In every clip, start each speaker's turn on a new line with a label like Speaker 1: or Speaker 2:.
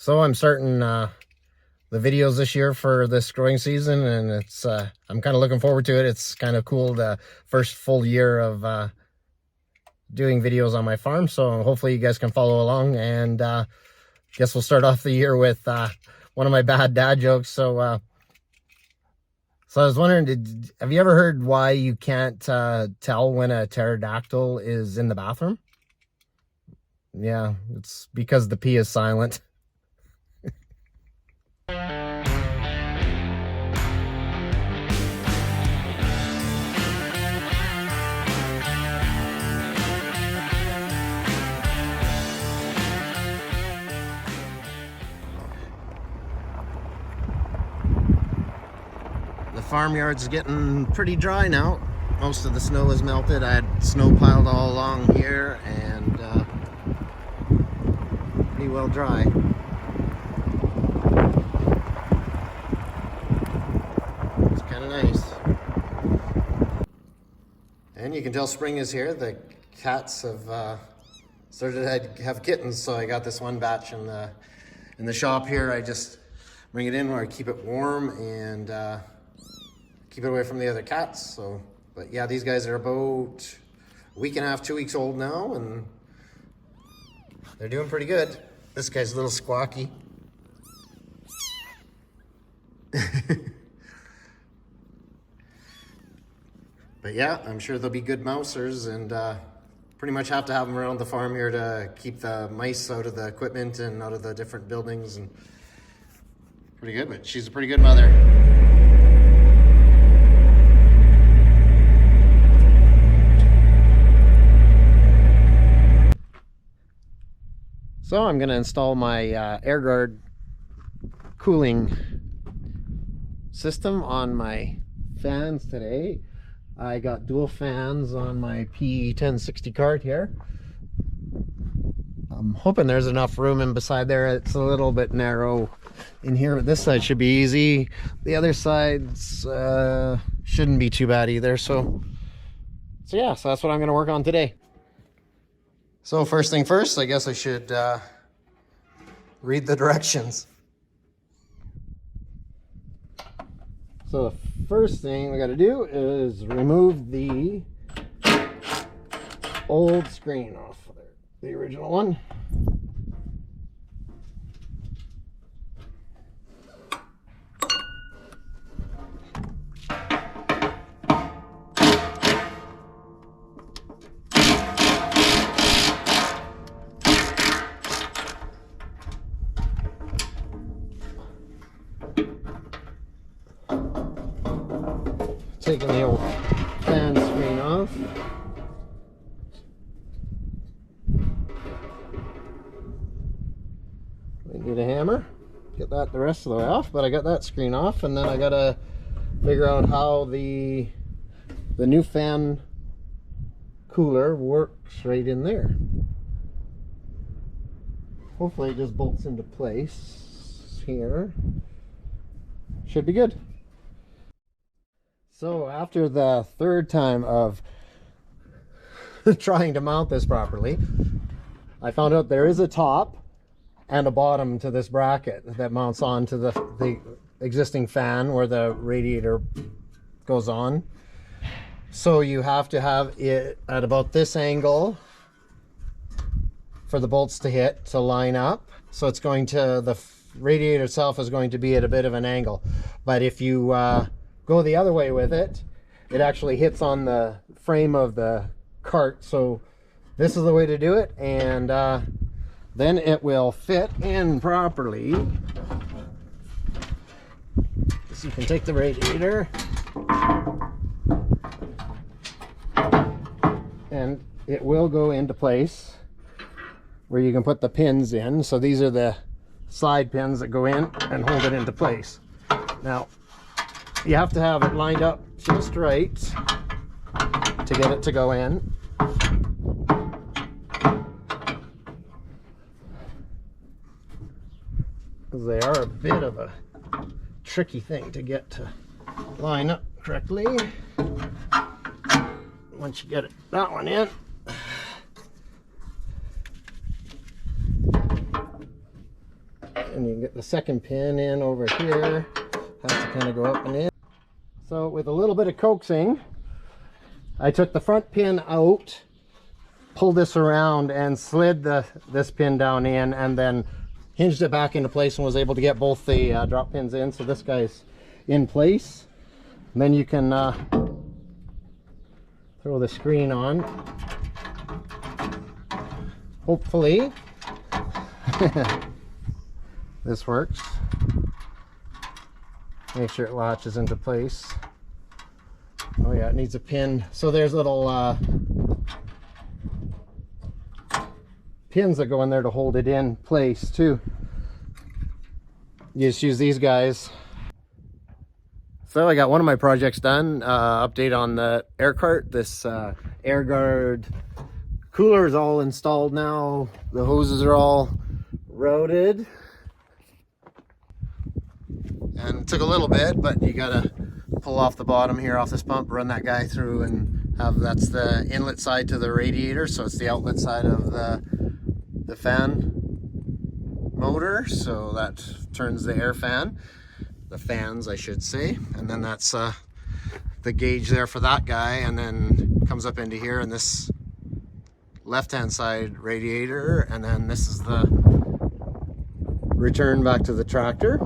Speaker 1: So I'm starting the videos this year for this growing season, and it's I'm kind of looking forward to it. It's kind of cool, the first full year of doing videos on my farm. So hopefully you guys can follow along, and guess we'll start off the year with one of my bad dad jokes. So I was wondering, have you ever heard why you can't tell when a pterodactyl is in the bathroom? Yeah, it's because the P is silent. The farmyard's getting pretty dry now. Most of the snow has melted. I had snow piled all along here, and pretty well dry. It's kind of nice. And you can tell spring is here. The cats have started to have kittens, so I got this one batch in the shop here. I just bring it in where I keep it warm and keep it away from the other cats. So, but yeah, these guys are about a week and a half, 2 weeks old now, and they're doing pretty good. This guy's a little squawky. But yeah, I'm sure they'll be good mousers, and pretty much have to have them around the farm here to keep the mice out of the equipment and out of the different buildings. And pretty good, but she's a pretty good mother. So I'm going to install my air guard cooling system on my fans today. I got dual fans on my ktten cart here. I'm hoping there's enough room in beside there. It's a little bit narrow in here, but this side should be easy. The other sides shouldn't be too bad either. So yeah, so that's what I'm going to work on today. So first thing first, I guess I should read the directions. So the first thing we got to do is remove the old screen off there, the original one. Taking the old fan screen off. I need a hammer, get that the rest of the way off, but I got that screen off, and then I gotta figure out how the new fan cooler works right in there. Hopefully it just bolts into place here. Should be good. So after the third time of trying to mount this properly, I found out there is a top and a bottom to this bracket that mounts onto the existing fan where the radiator goes on. So you have to have it at about this angle for the bolts to hit to line up. So it's going to, the radiator itself is going to be at a bit of an angle. But if you go the other way with it, it actually hits on the frame of the cart. So this is the way to do it, and then it will fit in properly. So you can take the radiator and it will go into place where you can put the pins in. So these are the side pins that go in and hold it into place. Now you have to have it lined up just right to get it to go in. Because they are a bit of a tricky thing to get to line up correctly. Once you get that one in, and you can get the second pin in over here. Has to kind of go up and in. So with a little bit of coaxing, I took the front pin out, pulled this around and slid this pin down in, and then hinged it back into place and was able to get both the drop pins in. So this guy's in place. And then you can throw the screen on. Hopefully this works. Make sure it latches into place. Oh yeah, it needs a pin. So there's little pins that go in there to hold it in place too. You just use these guys. So I got one of my projects done. Update on the air cart. This air guard cooler is all installed now. The hoses are all routed. And it took a little bit, but you gotta pull off the bottom here off this pump, run that guy through, and that's the inlet side to the radiator, so it's the outlet side of the fan motor, so that turns the air fan, the fans I should say, and then that's the gauge there for that guy, and then comes up into here, and this left hand side radiator, and then this is the return back to the tractor.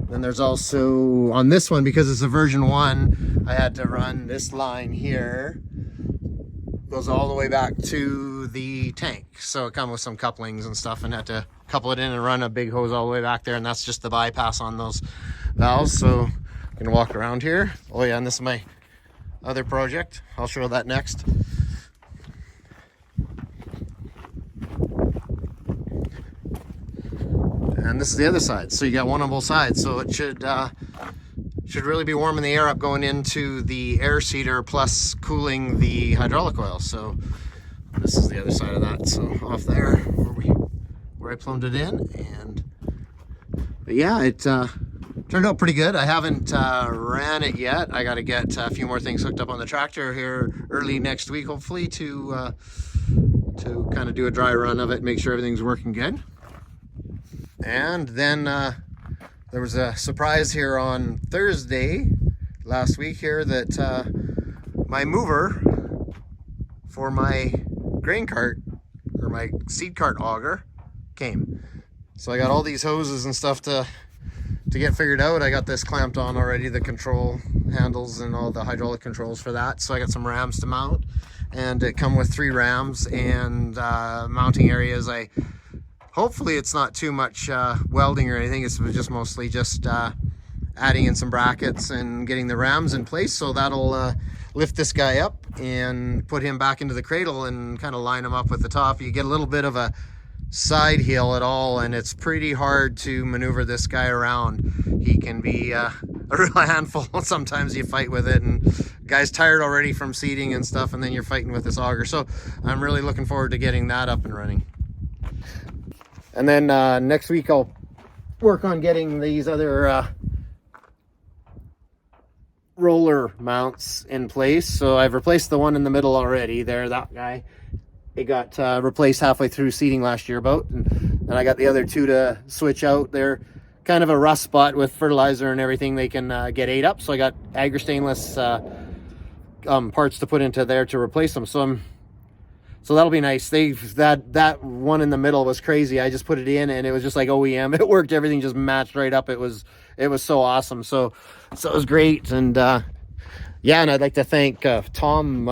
Speaker 1: Then there's also, on this one, because it's a version 1, I had to run this line here. Goes all the way back to the tank. So it comes with some couplings and stuff, and had to couple it in and run a big hose all the way back there, and that's just the bypass on those valves. So I can walk around here. Oh yeah, and this is my other project. I'll show that next. And this is the other side, so you got one on both sides, so it should really be warming the air up going into the air seeder plus cooling the hydraulic oil. So this is the other side of that, so off there where I plumbed it in. And but yeah, it turned out pretty good. I haven't ran it yet. I got to get a few more things hooked up on the tractor here early next week, hopefully, to kind of do a dry run of it, make sure everything's working good. And then there was a surprise here on Thursday last week here that my mover for my grain cart, or my seed cart auger, came. So I got all these hoses and stuff to get figured out. I got this clamped on already, the control handles and all the hydraulic controls for that. So I got some rams to mount, and it come with 3 rams and mounting areas. Hopefully it's not too much welding or anything. It's just mostly just adding in some brackets and getting the rams in place. So that'll lift this guy up and put him back into the cradle and kind of line him up with the top. You get a little bit of a side hill at all, and it's pretty hard to maneuver this guy around. He can be a real handful. Sometimes you fight with it, and guy's tired already from seeding and stuff, and then you're fighting with this auger. So I'm really looking forward to getting that up and running. And then next week I'll work on getting these other roller mounts in place. So I've replaced the one in the middle already there, that guy. It got replaced halfway through seeding last year about, and then I got the other 2 to switch out. They're kind of a rust spot with fertilizer and everything. They can get ate up, so I got agri stainless parts to put into there to replace them. So that'll be nice. That one in the middle was crazy. I just put it in and it was just like OEM. It worked. Everything just matched right up. It was so awesome. So it was great. And yeah, and I'd like to thank Tom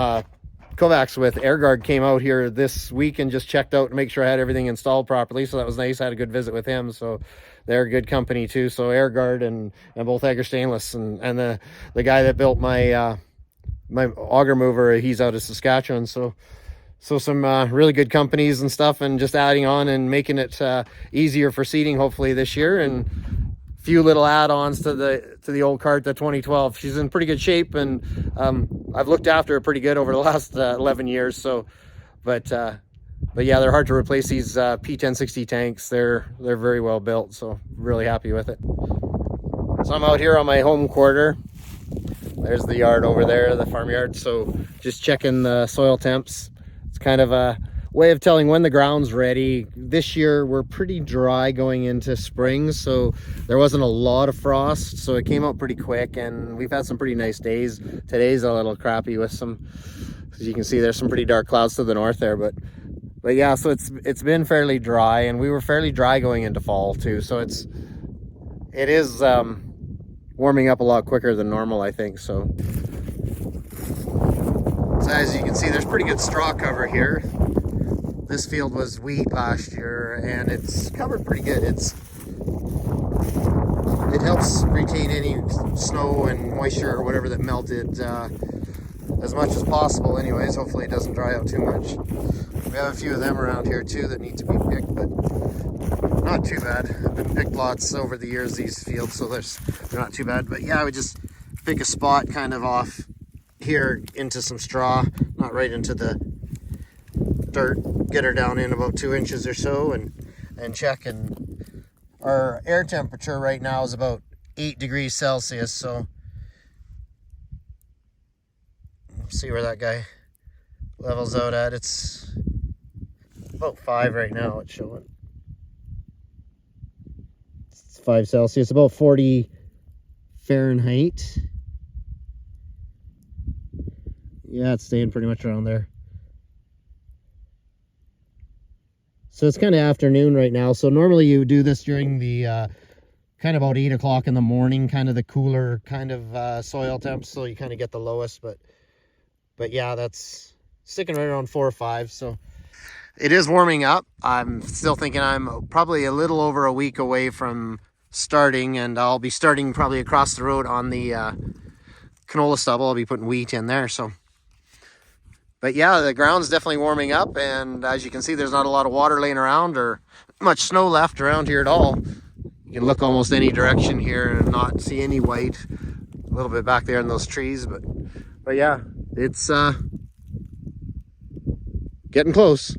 Speaker 1: Kovacs with AirGuard came out here this week and just checked out and make sure I had everything installed properly. So that was nice. I had a good visit with him. So they're a good company too. So AirGuard and both Agri Stainless and the guy that built my my auger mover, he's out of Saskatchewan. So some really good companies and stuff, and just adding on and making it easier for seeding hopefully this year, and a few little add-ons to the old cart, the 2012. She's in pretty good shape, and I've looked after her pretty good over the last 11 years. So, but yeah, they're hard to replace, these P1060 tanks. They're very well built, so really happy with it. So I'm out here on my home quarter. There's the yard over there, the farmyard. So just checking the soil temps. It's kind of a way of telling when the ground's ready. This year we're pretty dry going into spring, so there wasn't a lot of frost, so it came out pretty quick, and we've had some pretty nice days. Today's a little crappy with some, as you can see, there's some pretty dark clouds to the north there, but yeah, so it's been fairly dry, and we were fairly dry going into fall too, so it is warming up a lot quicker than normal, I think. So as you can see, there's pretty good straw cover here. This field was wheat last year, and it's covered pretty good. It helps retain any snow and moisture or whatever that melted as much as possible anyways. Hopefully it doesn't dry out too much. We have a few of them around here too that need to be picked, but not too bad. I've been picked lots over the years, these fields, so they're not too bad. But yeah, I would just pick a spot kind of off here into some straw, not right into the dirt, get her down in about 2 inches or so, and check. And our air temperature right now is about 8 degrees Celsius, so see where that guy levels out at. It's about 5 right now, it's showing. It's 5 Celsius, about 40 Fahrenheit. Yeah, it's staying pretty much around there. So it's kind of afternoon right now. So normally you do this during the kind of about 8 o'clock in the morning, kind of the cooler kind of soil temps, so you kind of get the lowest. But yeah, that's sticking right around 4 or 5. So it is warming up. I'm still thinking I'm probably a little over a week away from starting, and I'll be starting probably across the road on the canola stubble. I'll be putting wheat in there. So, but yeah, the ground's definitely warming up, and as you can see, there's not a lot of water laying around or much snow left around here at all. You can look almost any direction here and not see any white. A little bit back there in those trees, but yeah, it's getting close.